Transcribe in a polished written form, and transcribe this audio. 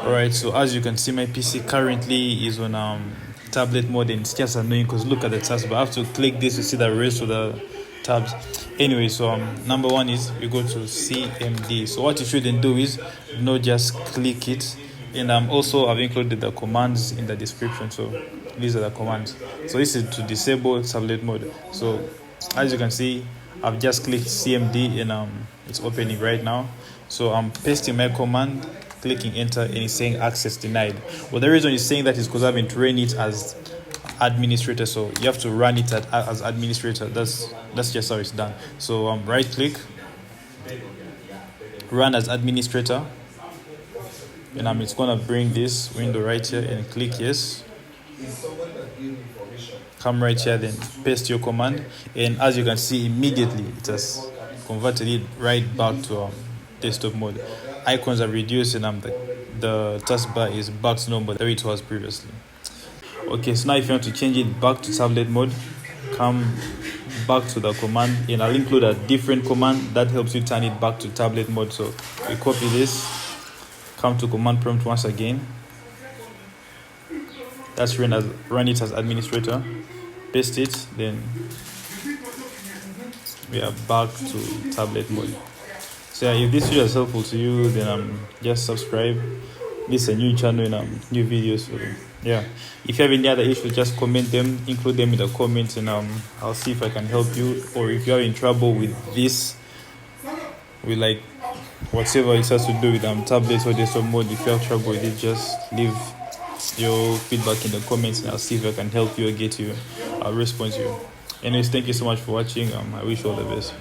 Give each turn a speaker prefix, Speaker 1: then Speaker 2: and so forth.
Speaker 1: Alright, so as you can see, my PC currently is on tablet mode, and it's just annoying because look at the tabs, but I have to click this to see the rest of the tabs. Anyway, so number one is you go to CMD. So what you shouldn't do is not just click it, and also I've included the commands in the description. So these are the commands. So this is to disable tablet mode. So as you can see, I've just clicked CMD and it's opening right now. So I'm pasting my command, clicking enter, and it's saying access denied. Well, the reason it's saying that is because I've been training it as administrator, so you have to run it as administrator. That's just how it's done. So right click, run as administrator, and it's gonna bring this window right here, and click yes. Come right here, then paste your command, and as you can see, immediately it has converted it right back to desktop mode. Icons are reduced, and the taskbar is back to normal the way it was previously. Okay, so now if you want to change it back to tablet mode, come back to the command, and I'll include a different command that helps you turn it back to tablet mode. So we copy this, come to command prompt once again. That's run it as administrator, paste it, then we are back to tablet mode. So yeah, if this video is helpful to you, then just subscribe. This is a new channel and new videos. So yeah, if you have any other issues, just comment them, include them in the comments, and I'll see if I can help you. Or if you're in trouble with this, with like whatever it has to do with tablets or desktop mode, if you have trouble with it, just leave your feedback in the comments, and I'll see if I can help you or get you a response to you. Anyways, thank you so much for watching. I wish you all the best.